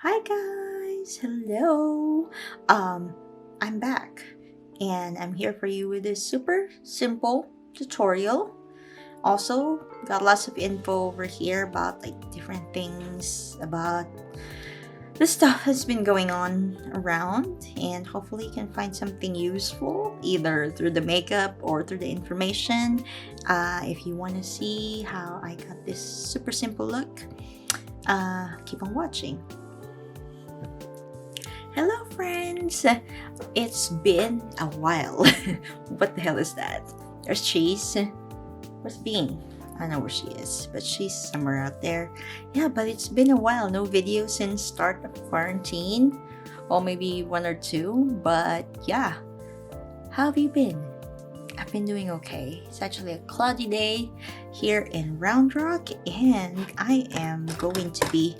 Hi guys, hello. I'm back and I'm here for you with this super simple tutorial. Also, got lots of info over here about like different things about the stuff that's been going on around, and hopefully you can find something useful either through the makeup or through the information. If you want to see how I got this super simple look, keep on watching. Hello friends! It's been a while. What the hell is that? There's Cheese. Where's Bean? I don't know where she is, but she's somewhere out there. Yeah, but it's been a while. No video since start of quarantine. Or maybe one or two. But yeah. How have you been? I've been doing okay. It's actually a cloudy day here in Round Rock, and I am going to be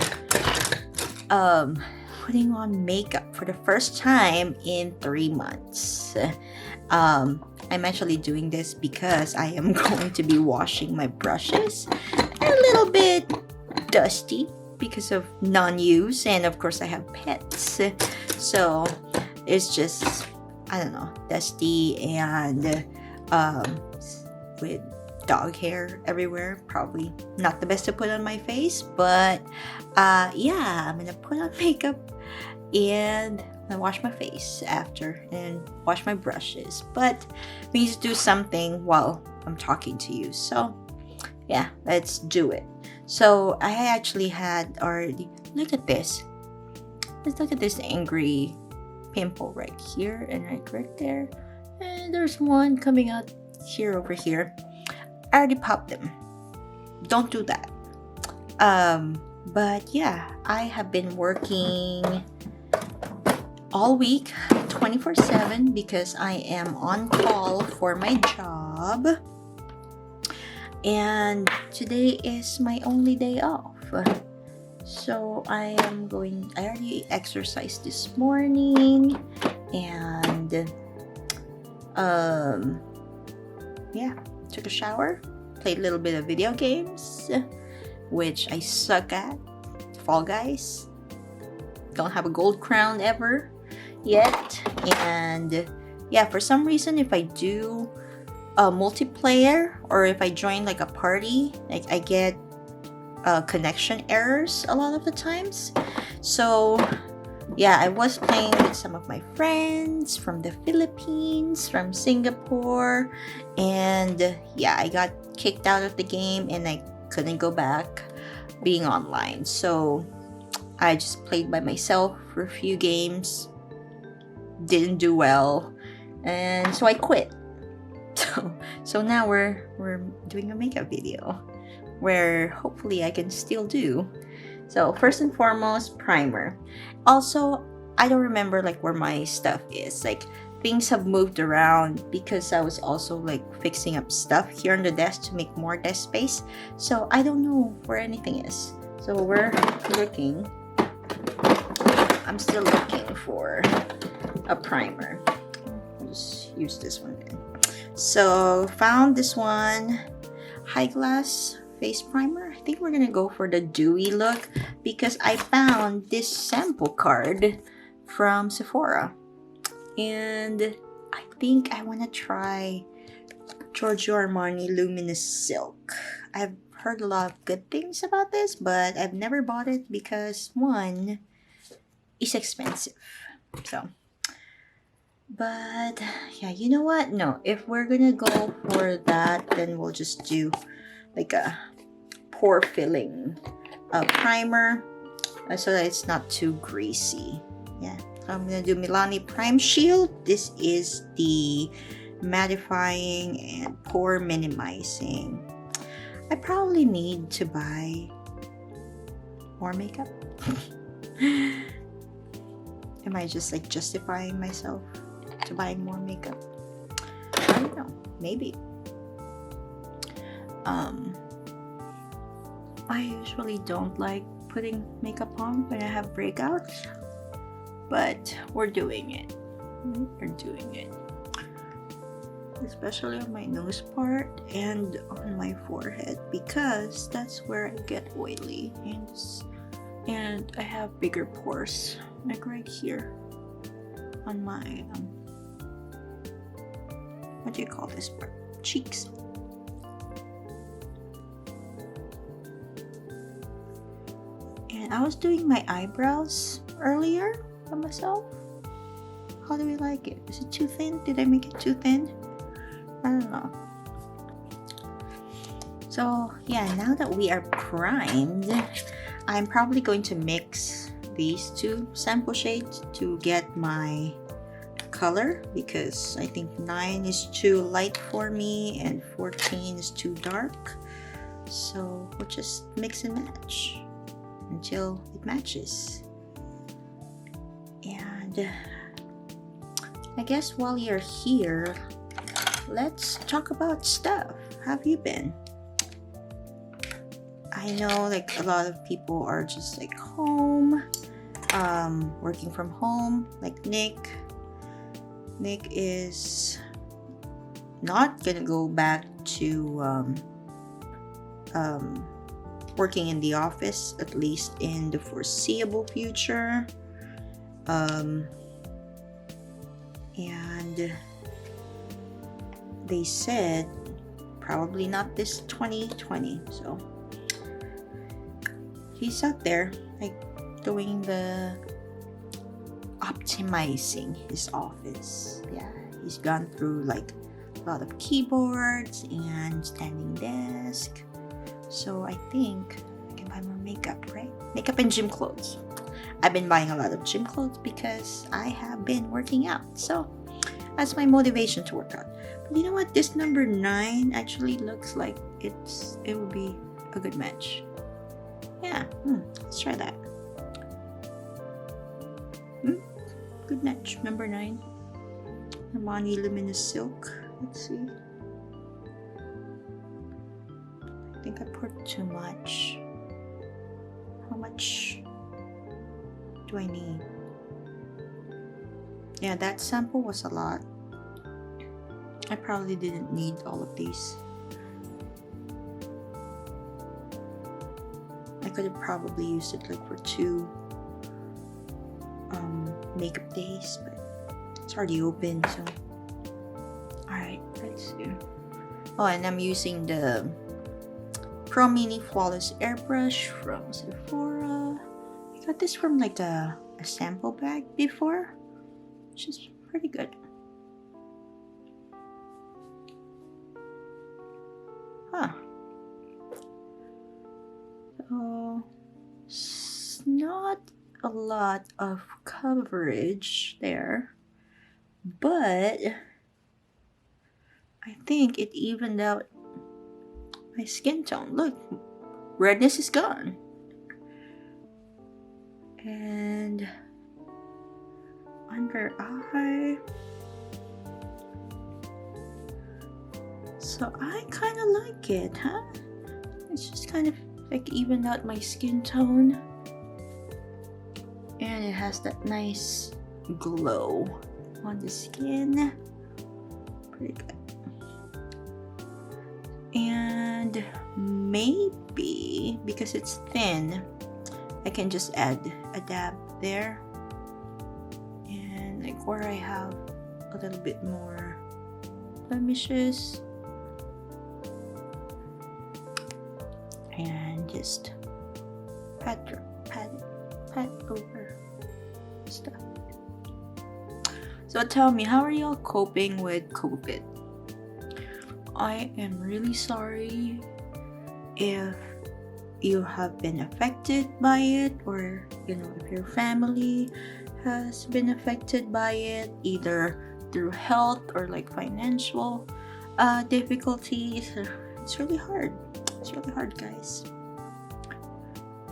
putting on makeup for the first time in 3 months. I'm actually doing this because I am going to be washing my brushes. They're a little bit dusty because of non-use, and of course I have pets, so it's just, I don't know, dusty and with dog hair everywhere. Probably not the best to put on my face, but yeah, I'm gonna put on makeup and I wash my face after and wash my brushes. But we need to do something while I'm talking to you, so yeah, let's do it. So I actually had already, look at this. Let's look at this angry pimple right here and right there, and there's one coming out here over here. I already popped them. Don't do that. But yeah, I have been working all week 24/7 because I am on call for my job, and today is my only day off. So I already exercised this morning, and yeah, took a shower, played a little bit of video games, which I suck at. Fall Guys. Don't have a gold crown ever yet. And yeah, for some reason, if I do a multiplayer or if I join like a party, like I get connection errors a lot of the times. So yeah, I was playing with some of my friends from the Philippines, from Singapore, and yeah, I got kicked out of the game and I couldn't go back being online. So I just played by myself for a few games, didn't do well, and so I quit. So now we're doing a makeup video where hopefully I can still do. So first and foremost, primer. Also, I don't remember like where my stuff is. Like things have moved around because I was also like fixing up stuff here on the desk to make more desk space. So I don't know where anything is. So we're looking. I'm still looking for a primer. I'll just use this one then. So found this one, High Glass Face Primer. I think we're gonna go for the dewy look because I found this sample card from Sephora, and I think I want to try Giorgio Armani Luminous Silk. I've heard a lot of good things about this, but I've never bought it because one, it's expensive. So, but yeah, you know what? No, if we're gonna go for that, then we'll just do like a pore filling primer so that it's not too greasy. Yeah, so I'm gonna do Milani Prime Shield. This is the mattifying and pore minimizing. I probably need to buy more makeup. Am I just like justifying myself to buying more makeup? I don't know, maybe. I usually don't like putting makeup on when I have breakouts, but we're doing it. We're doing it. Especially on my nose part and on my forehead because that's where I get oily. And and I have bigger pores, like right here on my what do you call this part? Cheeks. And I was doing my eyebrows earlier by myself. How do we like it? Is it too thin? Did I make it too thin? I don't know. So yeah, now that we are primed, I'm probably going to mix these two sample shades to get my color, because I think 9 is too light for me and 14 is too dark. So we'll just mix and match until it matches. And I guess while you're here, let's talk about stuff. How have you been? I know like a lot of people are just like home, working from home, like Nick. Nick is not gonna go back to working in the office, at least in the foreseeable future. And they said probably not this 2020. So he's out there like doing the optimizing his office. Yeah, he's gone through like a lot of keyboards and standing desk. So I think I can buy more makeup, right? Makeup and gym clothes. I've been buying a lot of gym clothes because I have been working out. So that's my motivation to work out. But you know what? This number 9 actually looks like it would be a good match. Yeah, let's try that. Good match. Number 9. Armani Luminous Silk. Let's see. I think I put too much. How much do I need? Yeah, that sample was a lot. I probably didn't need all of these. I could have probably used it like for 2 makeup days, but it's already open, so alright, let's see. Oh, and I'm using the Pro Mini Flawless Airbrush from Sephora. I got this from like a sample bag before, which is pretty good. Huh. So it's not a lot of coverage there, but I think it evened out my skin tone. Look, redness is gone. And under eye. So I kind of like it, huh? It's just kind of like evened out my skin tone. And it has that nice glow on the skin. Pretty good. And maybe because it's thin, I can just add a dab there. And like where I have a little bit more blemishes. And just pat over stuff. So tell me, how are y'all coping with COVID? I am really sorry if you have been affected by it, or if your family has been affected by it, either through health or like financial difficulties. It's really hard. It's really hard, guys.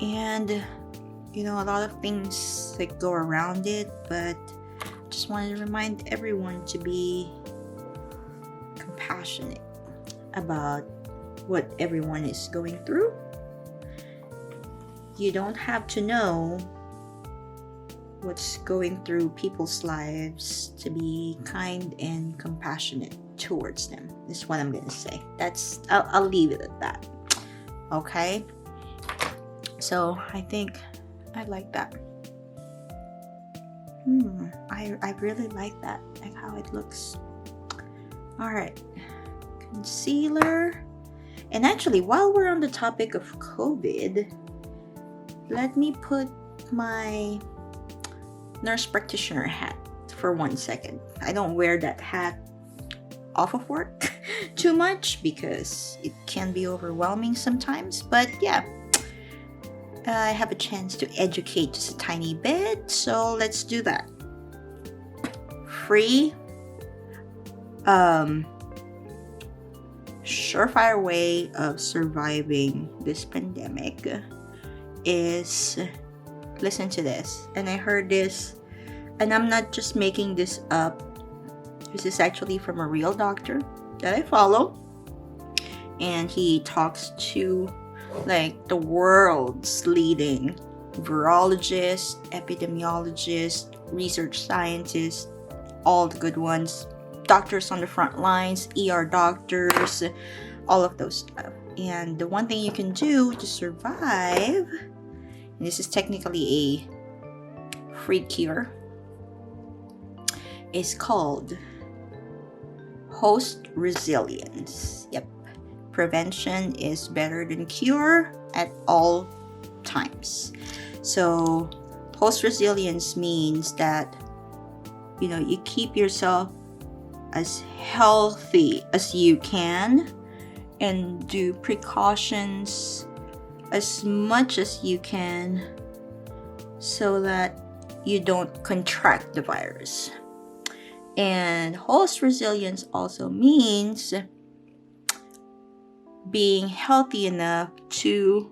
And a lot of things like go around it, but just wanted to remind everyone to be compassionate about what everyone is going through. You don't have to know what's going through people's lives to be kind and compassionate towards them. This is what I'm gonna say. I'll leave it at that. Okay. So I think I like that. I really like that, like how it looks. All right, concealer. And actually, while we're on the topic of COVID, let me put my nurse practitioner hat for 1 second. I don't wear that hat off of work too much because it can be overwhelming sometimes, but yeah, I have a chance to educate just a tiny bit, so let's do that. Free surefire way of surviving this pandemic is, listen to this, and I heard this, and I'm not just making this up. This is actually from a real doctor that I follow, and he talks to like the world's leading virologists, epidemiologists, research scientists, all the good ones, doctors on the front lines, ER doctors, all of those stuff. And the one thing you can do to survive, and this is technically a free cure, is called host resilience. Yep. Prevention is better than cure at all times. So host resilience means that, you know, you keep yourself as healthy as you can and do precautions as much as you can so that you don't contract the virus. And host resilience also means being healthy enough to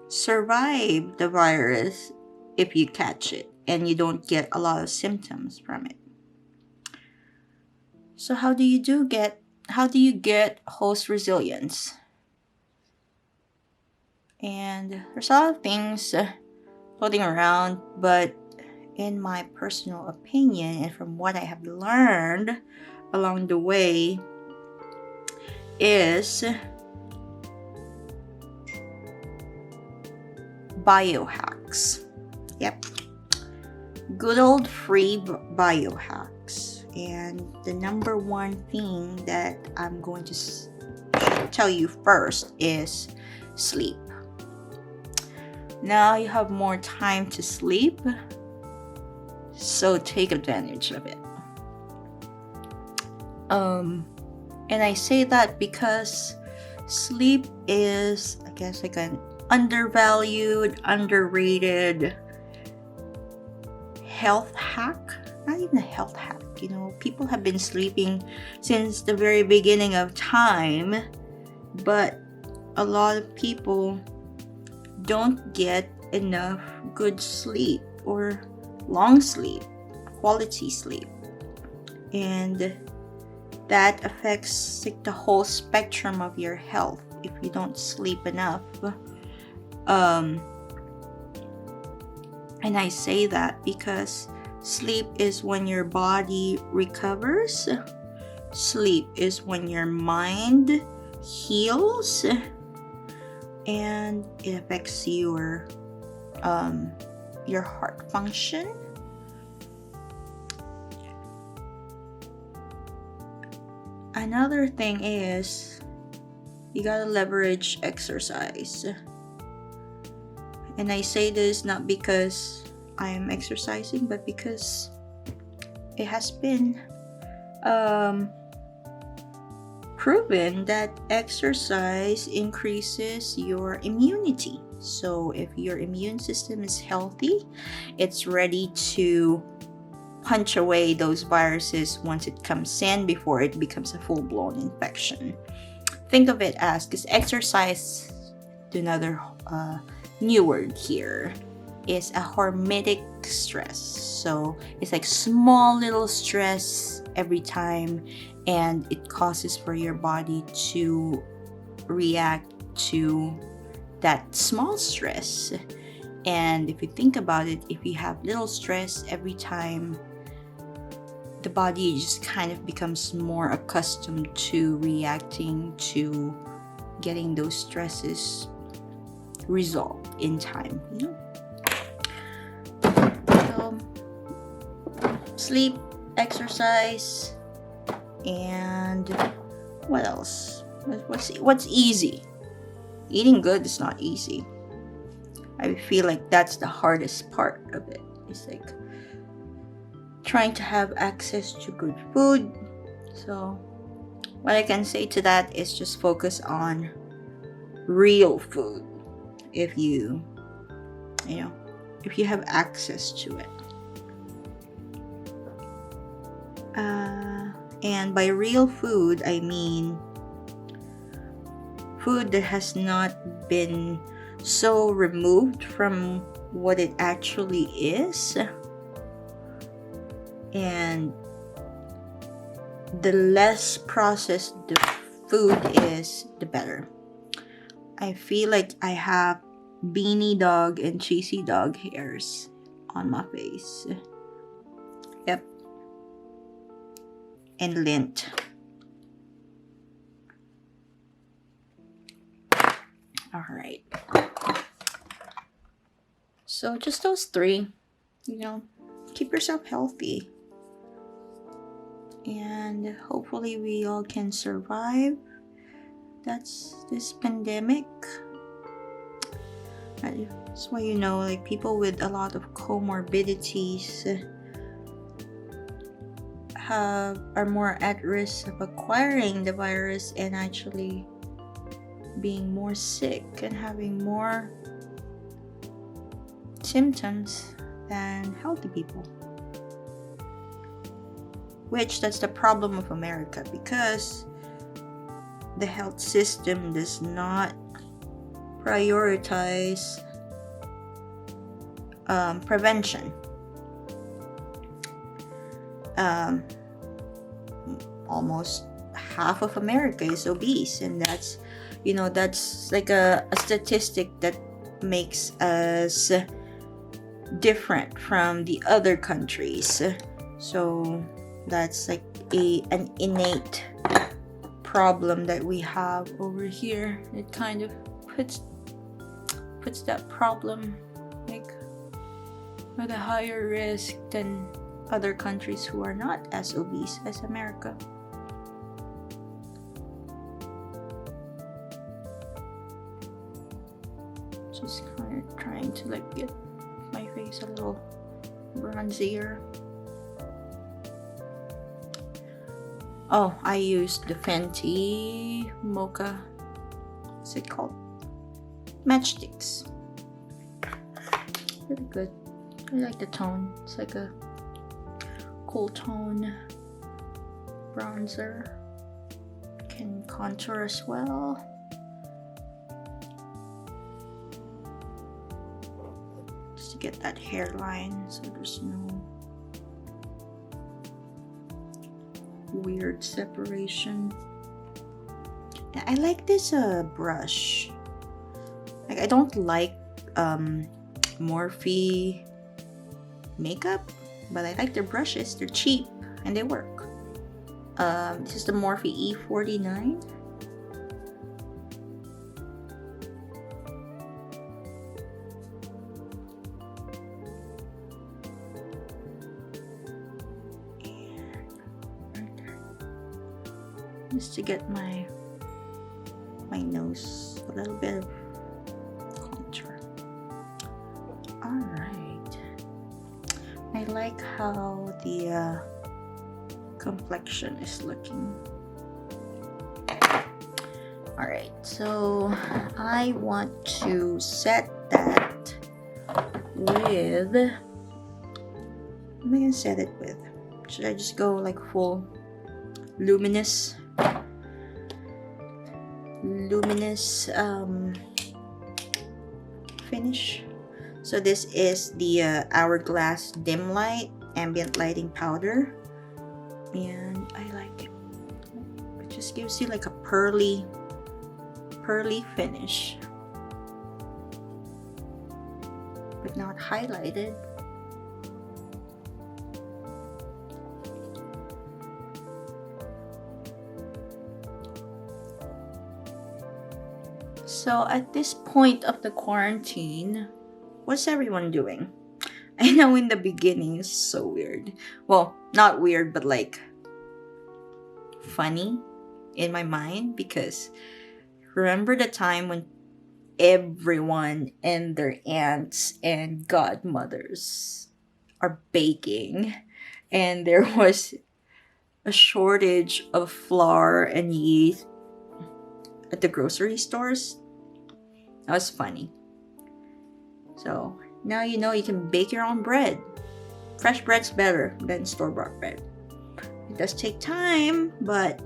survive the virus if you catch it and you don't get a lot of symptoms from it. So how do you get host resilience? And there's a lot of things floating around, but in my personal opinion and from what I have learned along the way is biohacks. Yep. Good old free biohacks. And the number one thing that I'm going to tell you first is sleep. Now you have more time to sleep, so take advantage of it. And I say that because sleep is, I guess, like an undervalued, underrated health hack. Not even a health hack, you know, people have been sleeping since the very beginning of time, but a lot of people don't get enough good sleep or long sleep, quality sleep, and that affects like the whole spectrum of your health if you don't sleep enough. And I say that because sleep is when your body recovers. Sleep is when your mind heals, and it affects your heart function. Another thing is you gotta leverage exercise. And I say this not because I am exercising, but because it has been proven that exercise increases your immunity. So if your immune system is healthy, it's ready to punch away those viruses once it comes in before it becomes a full-blown infection. Think of it as, because exercise, another new word here, is a hormetic stress. So it's like small little stress every time, and it causes for your body to react to that small stress. And if you think about it, if you have little stress every time, the body just kind of becomes more accustomed to reacting to getting those stresses resolved in time, you know? sleep, exercise, and what else? What's easy? Eating good is not easy. I feel like that's the hardest part of it. It's like trying to have access to good food. So what I can say to that is just focus on real food if you have access to it. And by real food, I mean food that has not been so removed from what it actually is. And the less processed the food is, the better. I feel like I have beanie dog and cheesy dog hairs on my face. Yep. And lint. Alright. So just those three. Keep yourself healthy. And hopefully we all can survive. That's this pandemic. That's why like people with a lot of comorbidities are more at risk of acquiring the virus and actually being more sick and having more symptoms than healthy people. Which that's the problem of America, because the health system does not prioritize prevention. Almost half of America is obese, and that's like a statistic that makes us different from the other countries. So that's like an innate problem that we have over here. It kind of puts that problem like at a higher risk than other countries who are not as obese as America. Just kind of trying to like get my face a little bronzier. Oh, I used the Fenty Mocha, what's it called? Matchsticks. Really good. I like the tone. It's like a cool tone bronzer. Can contour as well. Just to get that hairline so there's no weird separation. I like this brush. Like, I don't like Morphe makeup, but I like their brushes. They're cheap and they work. This is the Morphe E49. Just to get my nose a little bit of contour. Alright. I like how the complexion is looking. Alright, so I want to set that with... What am I gonna set it with? Should I just go like full luminous finish? So this is the Hourglass Dim Light Ambient Lighting Powder, and I like it. It just gives you like a pearly finish, but not highlighted. So at this point of the quarantine, what's everyone doing? I know in the beginning it's so weird. Well, not weird, but like funny in my mind, because remember the time when everyone and their aunts and godmothers are baking, and there was a shortage of flour and yeast at the grocery stores? That was funny. So now you know you can bake your own bread. Fresh bread's better than store-bought bread. It does take time, but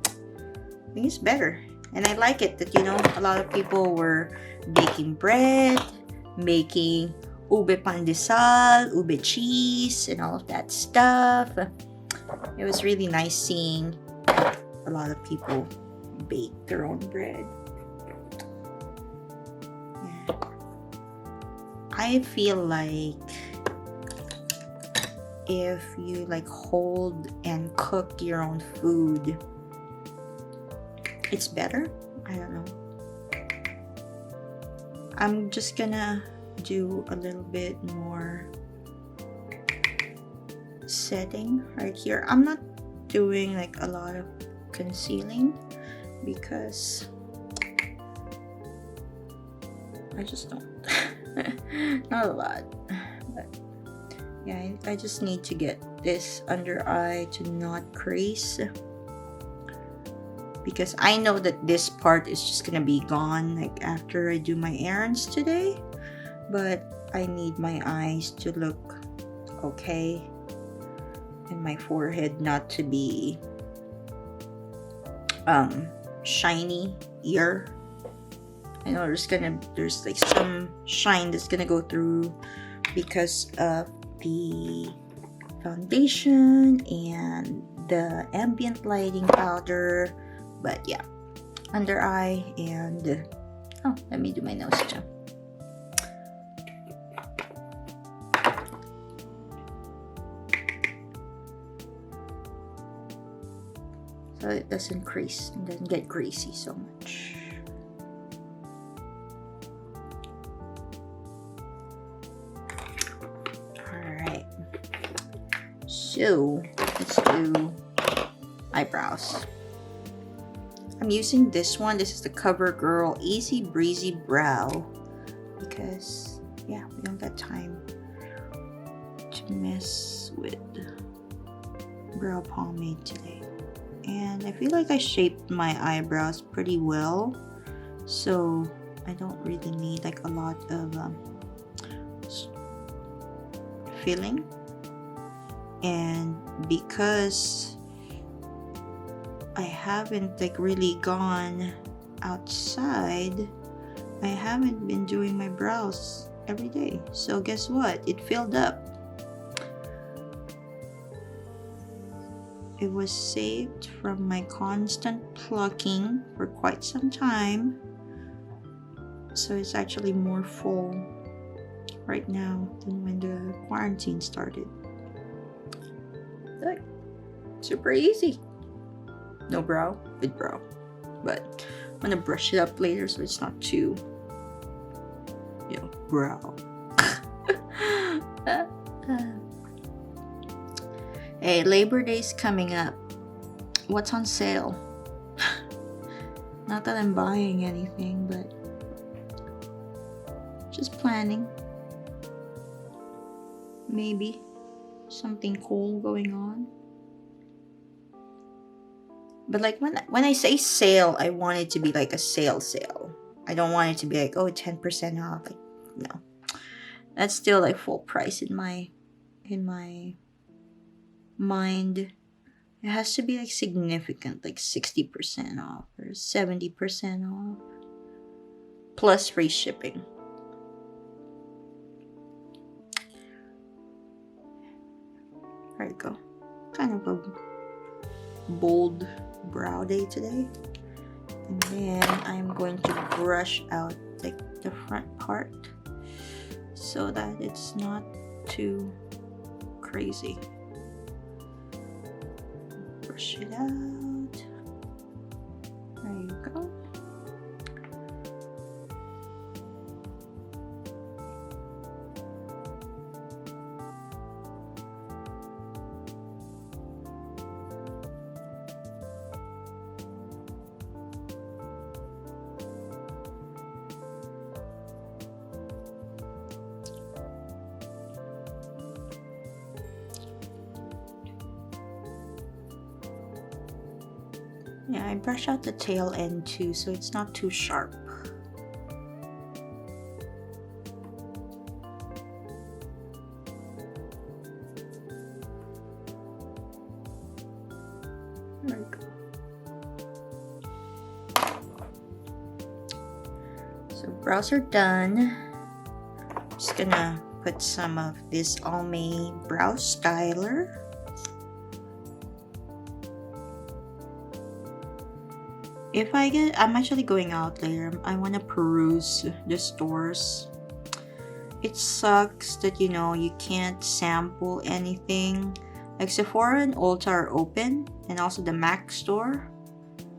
I think it's better. And I like it that, you know, a lot of people were baking bread, making ube pandesal, ube cheese, and all of that stuff. It was really nice seeing a lot of people bake their own bread. Yeah. I feel like if you like hold and cook your own food, it's better. I don't know. I'm just gonna do a little bit more setting right here. I'm not doing like a lot of concealing because I just don't. Not a lot, but yeah, I just need to get this under eye to not crease, because I know that this part is just gonna be gone like after I do my errands today, but I need my eyes to look okay and my forehead not to be shiny-ier. I know there's like some shine that's gonna go through because of the foundation and the ambient lighting powder. But yeah, under eye and let me do my nose too. So it doesn't crease and doesn't get greasy so much. Alright, so let's do eyebrows. I'm using this one. This is the CoverGirl Easy Breezy Brow, because yeah, we don't got time to mess with brow pomade today. And I feel like I shaped my eyebrows pretty well, so I don't really need like a lot of filling. And because I haven't like really gone outside, I haven't been doing my brows every day, so guess what? It filled up. It was saved from my constant plucking for quite some time, so it's actually more full right now than when the quarantine started. Look, super easy. No brow, with brow, but I'm gonna brush it up later so it's not too, you know, brow. Hey, Labor Day's coming up. What's on sale? Not that I'm buying anything, but just planning. Maybe something cool going on. But like when I say sale, I want it to be like a sale. I don't want it to be like, oh, 10% off. Like, no. That's still like full price in my mind. It has to be like significant, like 60% off or 70% off. Plus free shipping. There you go. Kind of a bold brow day today. And then I'm going to brush out like the front part so that it's not too crazy. Brush it out. There you go. Yeah, I brush out the tail end too, so it's not too sharp. There we go. So brows are done. I'm just gonna put some of this Almay brow styler. If I'm actually going out later. I want to peruse the stores. It sucks that, you know, you can't sample anything. Like Sephora and Ulta are open, and also the MAC store,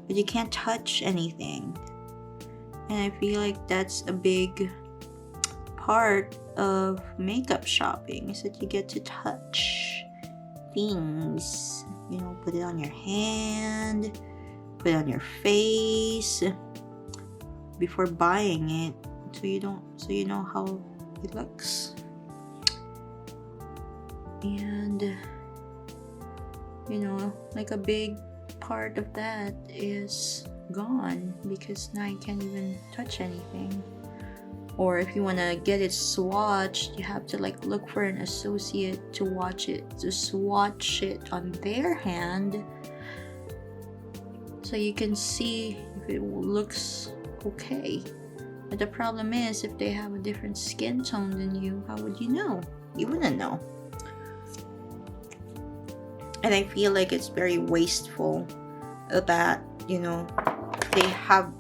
but you can't touch anything. And I feel like that's a big part of makeup shopping, is that you get to touch things. You know, put it on your hand, put it on your face before buying it, so you know how it looks. And you know, like a big part of that is gone because now you can't even touch anything. Or if you want to get it swatched, you have to like look for an associate to swatch it on their hand, so you can see if it looks okay. But the problem is, if they have a different skin tone than you, how would you know? You wouldn't know. And I feel like it's very wasteful that, you know, they have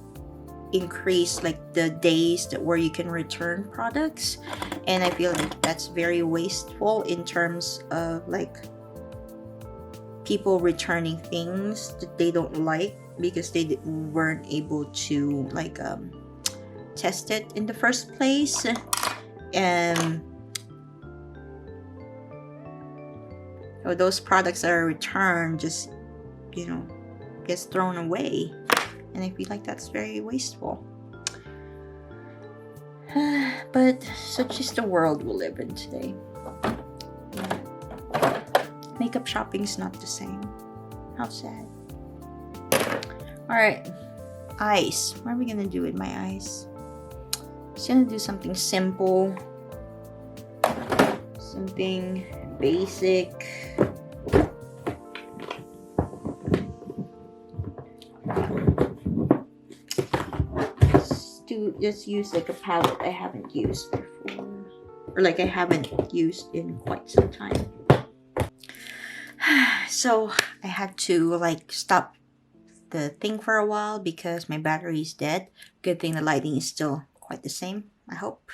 increased like the days where you can return products, and I feel like that's very wasteful in terms of like people returning things that they don't like because they weren't able to like test it in the first place. And those products that are returned just, you know, gets thrown away, and I feel like that's very wasteful. But such is the world we live in today. Makeup shopping's not the same. How sad. Alright, eyes. What are we gonna do with my eyes? Just gonna do something simple, something basic. Just use like a palette I haven't used before, or like I haven't used in quite some time. So I had to like stop the thing for a while because my battery is dead. Good thing the lighting is still quite the same, I hope.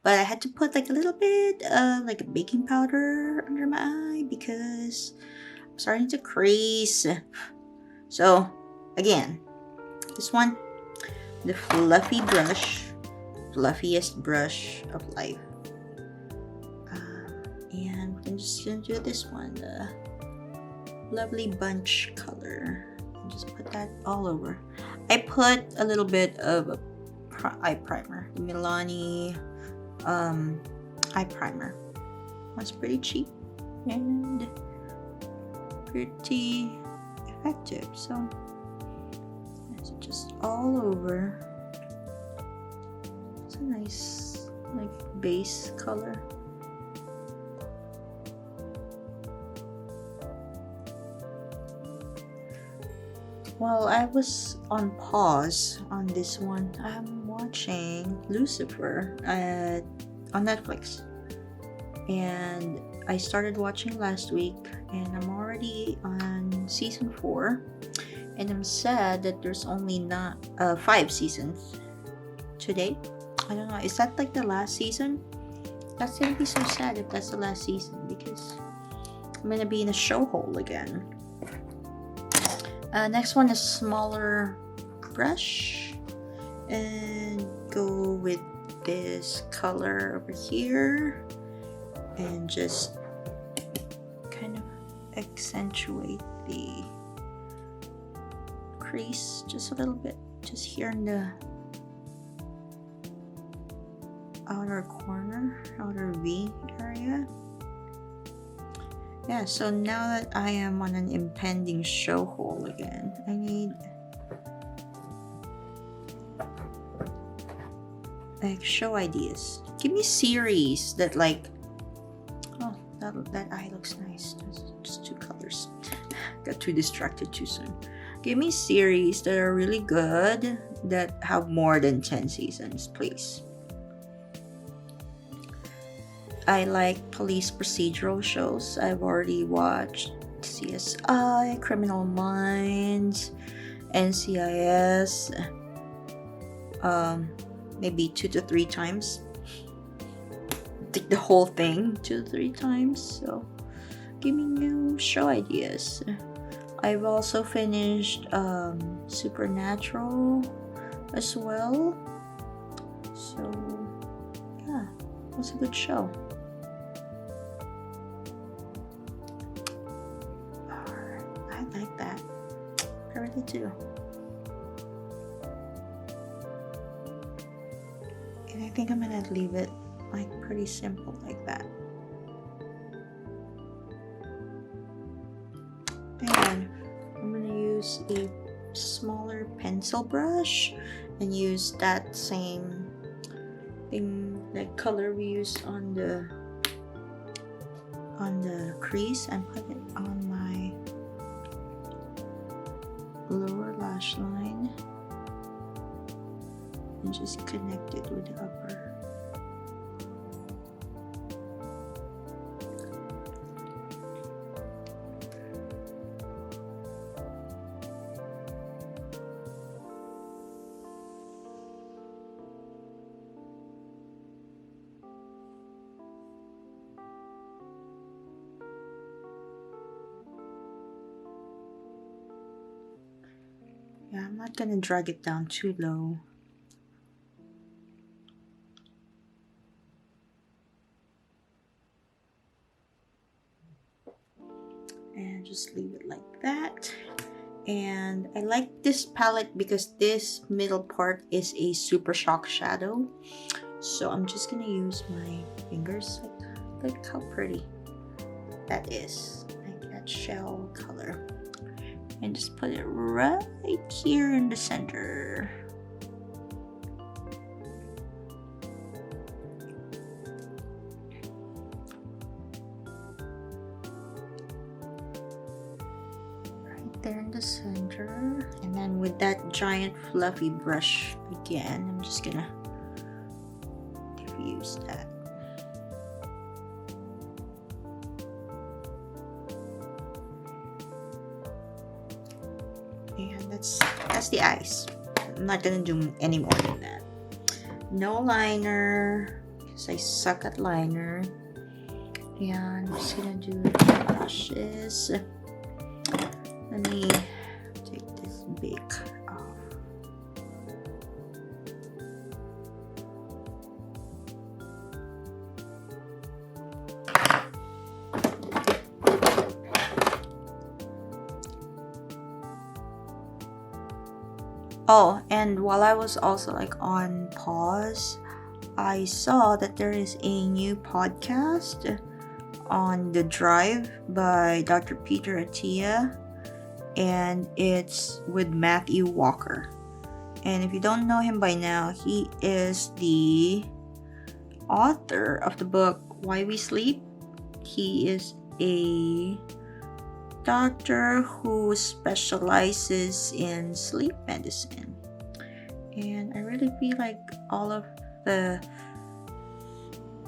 But I had to put like a little bit of like a baking powder under my eye because I'm starting to crease. So again, this one, the fluffy brush, fluffiest brush of life. And I'm just gonna do this one, the lovely bunch color. And just put that all over. I put a little bit of a eye primer, the Milani eye primer. Was pretty cheap and pretty effective. So it's just all over. It's a nice like base color. While I was on pause on this one, I'm watching Lucifer on Netflix. And I started watching last week, and I'm already on season 4. And I'm sad that there's only not 5 seasons today. I don't know, is that like the last season? That's gonna be so sad if that's the last season, because I'm gonna be in a show hole again. Next one is smaller brush, and go with this color over here and just kind of accentuate the crease just a little bit, just here in the outer corner, outer V area. Yeah, so now that I am on an impending show hole again, I need like show ideas. Give me series that like, oh, that eye looks nice. Just 2 colors. Got too distracted too soon. Give me series that are really good, that have more than 10 seasons, please. I like police procedural shows. I've already watched CSI, Criminal Minds, NCIS, maybe 2 to 3 times. Take the whole thing 2 to 3 times. So give me new show ideas. I've also finished Supernatural as well. So yeah, it was a good show. I like that. I really do. And I think I'm gonna leave it like pretty simple like that. And I'm gonna use a smaller pencil brush and use that same thing, like color we used on the crease, and put it on my lower lash line and just connect it with the upper. Yeah, I'm not gonna drag it down too low. And just leave it like that. And I like this palette because this middle part is a super shock shadow. So I'm just gonna use my fingers. Look how pretty that is. Like that shell color. And just put it right here in the center. Right there in the center. And then with that giant fluffy brush again, I'm just gonna diffuse that. And that's the eyes. I'm not gonna do any more than that. No liner, because I suck at liner. And I'm just gonna do lashes. Let me take this big off. Oh, and while I was also like on pause, I saw that there is a new podcast on The Drive by Dr. Peter Attia, and it's with Matthew Walker. And if you don't know him by now, he is the author of the book Why We Sleep. He is a doctor who specializes in sleep medicine, and I really feel like all of the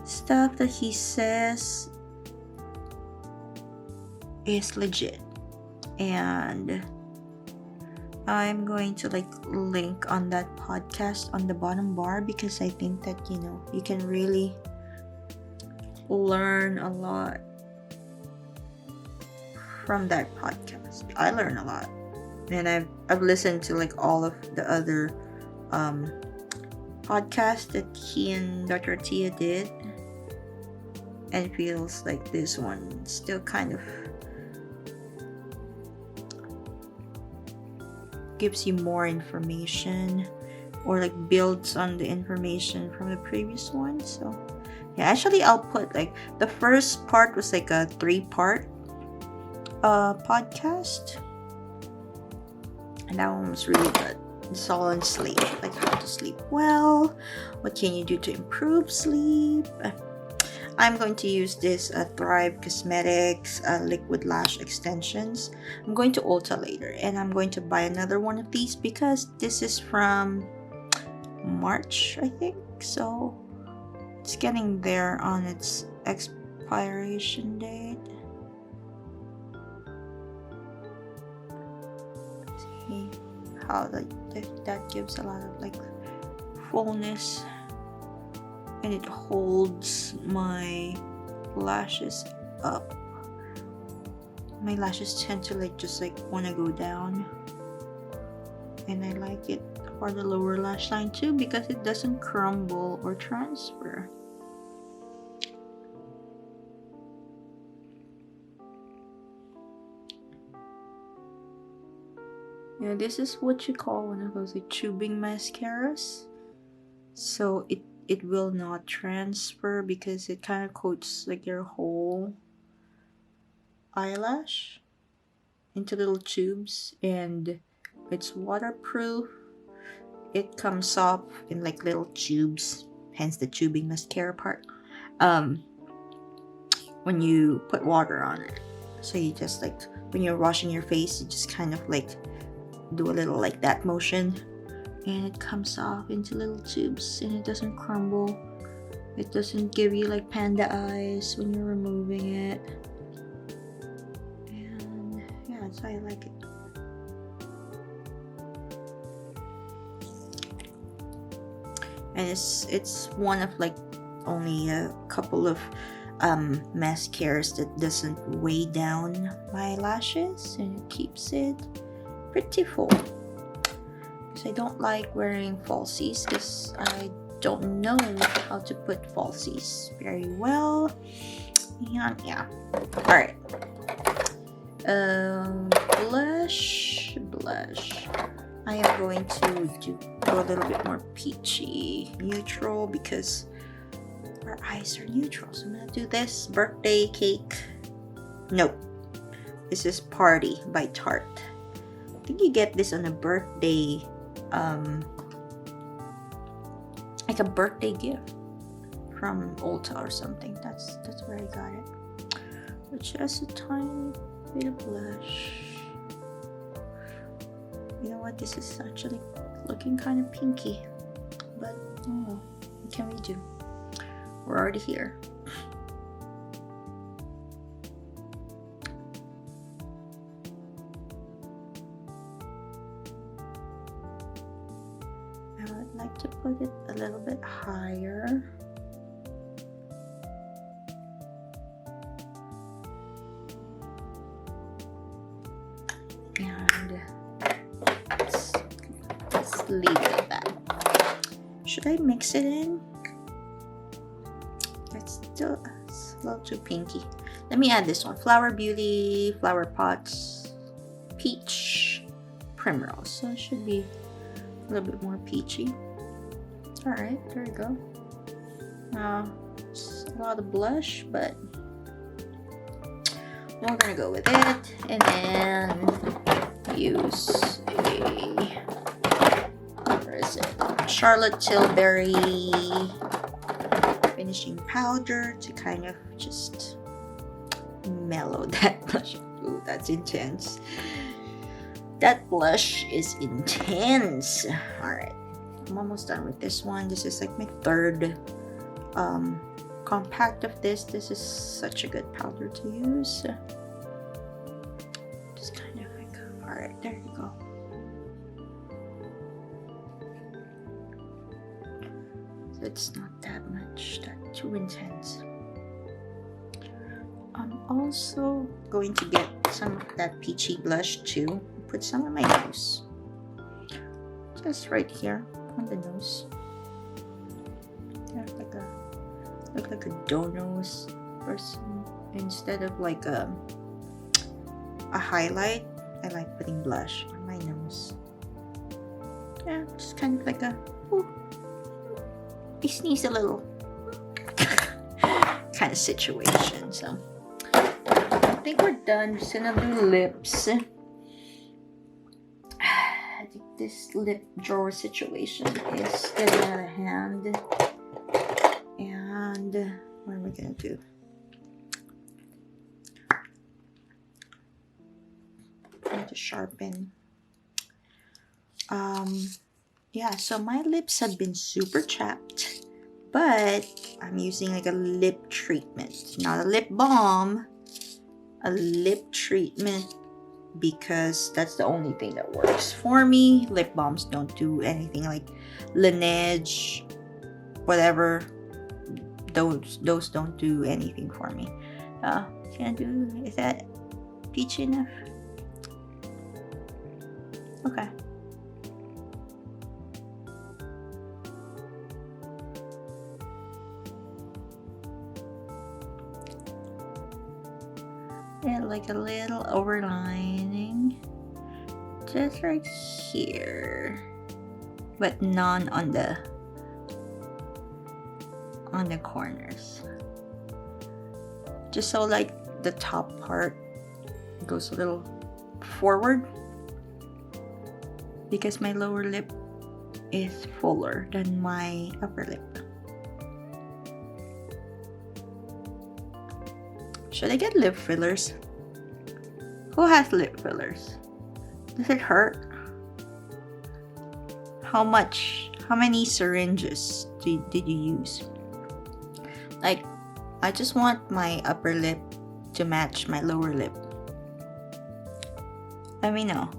stuff that he says is legit. And I'm going to like link on that podcast on the bottom bar, because I think that, you know, you can really learn a lot from that podcast. I learn a lot, and I've listened to like all of the other podcasts that he and Dr. Tia did, and it feels like this one still kind of gives you more information, or like builds on the information from the previous one. So yeah, actually I'll put like the first part was like a 3-part podcast, and that one was really good. It's all on sleep, like how to sleep well, what can you do to improve sleep. I'm going to use this Thrive Cosmetics liquid lash extensions. I'm going to Ulta later, and I'm going to buy another one of these because this is from March, I think. So it's getting there on its expiration date. See how that gives a lot of like fullness. And it holds my lashes up. My lashes tend to like just like want to go down, and I like it for the lower lash line too because it doesn't crumble or transfer. Yeah, this is what you call one of those like tubing mascaras. So it will not transfer because it kind of coats like your whole eyelash into little tubes, and it's waterproof. It comes off in like little tubes, hence the tubing mascara part. When you put water on it, so you just like when you're washing your face, you just kind of like do a little like that motion, and it comes off into little tubes, and it doesn't crumble. It doesn't give you like panda eyes when you're removing it. And yeah, that's why I like it. And it's one of like only a couple of mascaras that doesn't weigh down my lashes, and it keeps it pretty full. I don't like wearing falsies because I don't know how to put falsies very well. And yeah. Alright. Blush. I am going to go a little bit more peachy neutral because our eyes are neutral. So I'm gonna do this birthday cake. Nope. This is Party by Tarte. I think you get this on a birthday like a birthday gift from Ulta or something. That's where I got it. But just a tiny bit of blush. You know what? This is actually looking kind of pinky, but oh, what can we do? We're already here. To put it a little bit higher. And let's leave it at that. Should I mix it in? It's a little too pinky. Let me add this one. Flower Beauty, Flower Pots, Peach, Primrose. So it should be a little bit more peachy. Alright, there we go. It's a lot of blush, but we're gonna go with it, and then use where is it? Charlotte Tilbury finishing powder to kind of just mellow that blush. Ooh, that's intense. That blush is intense. Alright. I'm almost done with this one. This is like my third compact of this. This is such a good powder to use. Just kind of like, alright, there you go. So it's not that much, that too intense. I'm also going to get some of that peachy blush too. Put some on my nose. Just right here. On the nose. Yeah, look like a dough-nose person. Instead of like a highlight, I like putting blush on my nose. Yeah, just kind of like a I sneeze a little kind of situation. So I think we're done. Just gonna do lips. this lip drawer situation is getting out of hand. And what are we gonna do? Trying to sharpen. Yeah, so my lips have been super chapped, but I'm using like a lip treatment, not a lip balm, a lip treatment, because that's the only thing that works for me. Lip balms don't do anything, like Laneige, whatever. Those don't do anything for me. Is that peachy enough? Okay. Yeah, like a little overlining just right here, but none on the corners, just so like the top part goes a little forward, because my lower lip is fuller than my upper lip. Should I get lip fillers? Who has lip fillers? Does it hurt? How much? How many syringes did you use? Like, I just want my upper lip to match my lower lip. Let me know.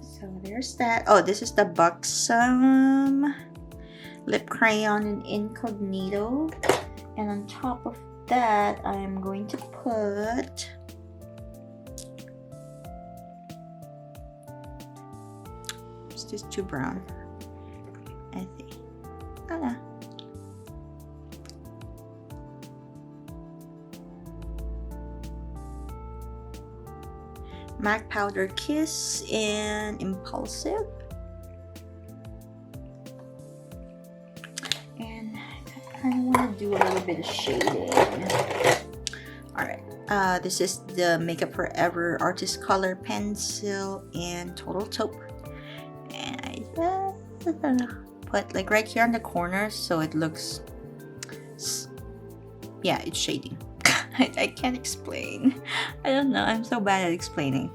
So there's that. Oh, this is the Buxom lip crayon in Incognito, and on top of that I'm going to put is this too brown? I think. Oh no. MAC Powder Kiss and Impulsive. And I kind of want to do a little bit of shading. Alright, this is the Makeup Forever Artist Color Pencil and Total Taupe. And I just put like right here on the corners so it looks, yeah, it's shading. I can't explain. I don't know. I'm so bad at explaining.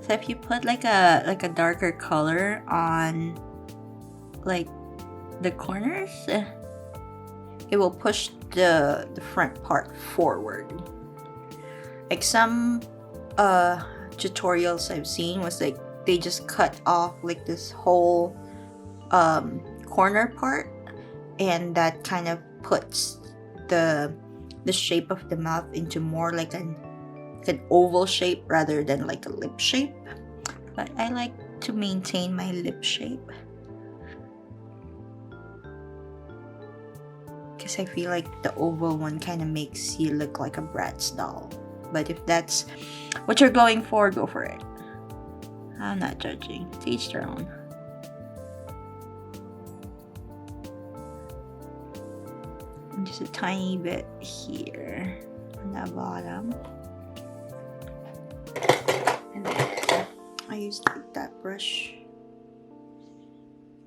So if you put like a darker color on like the corners, it will push the front part forward. Like some tutorials I've seen was like they just cut off like this whole corner part, and that kind of puts the shape of the mouth into more like an oval shape rather than like a lip shape. But I like to maintain my lip shape because I feel like the oval one kind of makes you look like a Bratz doll. But if that's what you're going for, go for it. I'm not judging. To each their own. Just a tiny bit here on the bottom, and then I used that brush.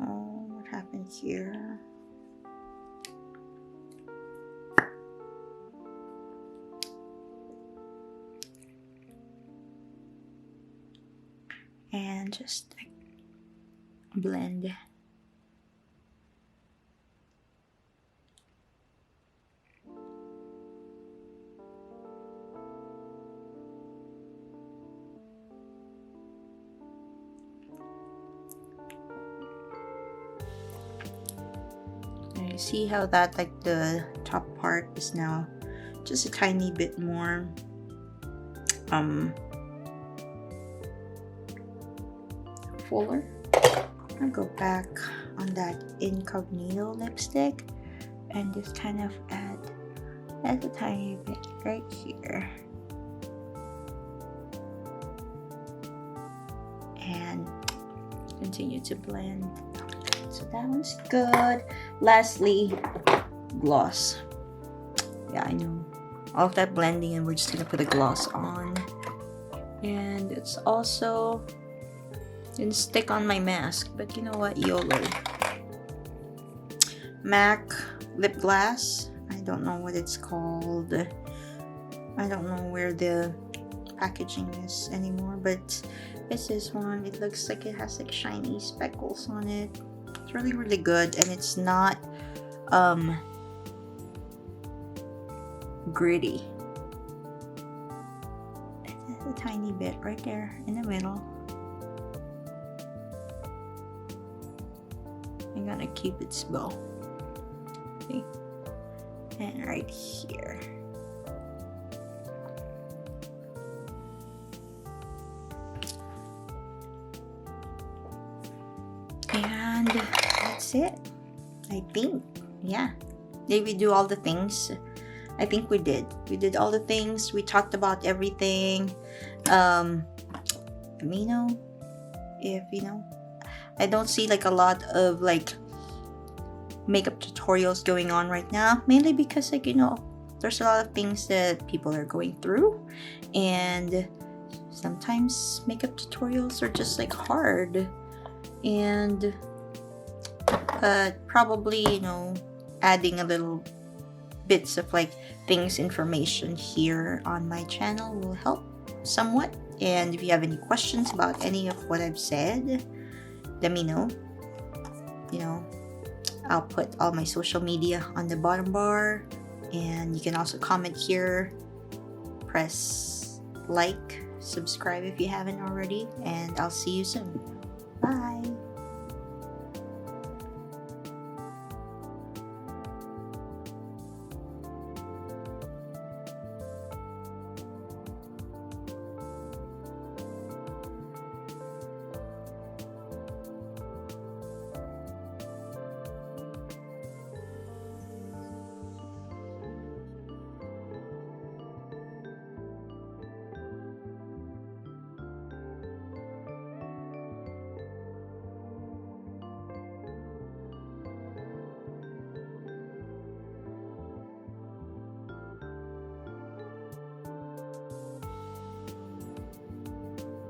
Oh, what happened here? And just like blend. See how that like the top part is now just a tiny bit more fuller. I'll go back on that Incognito lipstick and just kind of add a tiny bit right here, and continue to blend. So that one's good. Lastly, gloss. Yeah, I know. All of that blending, and we're just gonna put a gloss on. And it's also didn't stick on my mask, but you know what? YOLO. MAC lip gloss. I don't know what it's called. I don't know where the packaging is anymore, but it's this one. It looks like it has like shiny speckles on it. It's really, really good, and it's not gritty. It's a tiny bit right there in the middle. I'm gonna keep it small. See? And right here. And that's it. I think. Yeah. Did we do all the things? I think we did. We did all the things. We talked about everything. If I don't see like a lot of like makeup tutorials going on right now, mainly because like there's a lot of things that people are going through, and sometimes makeup tutorials are just like hard, and probably adding a little bits of like information here on my channel will help somewhat. And if you have any questions about any of what I've said, let me know. I'll put all my social media on the bottom bar, and you can also comment here, press like, subscribe if you haven't already, and I'll see you soon. Bye.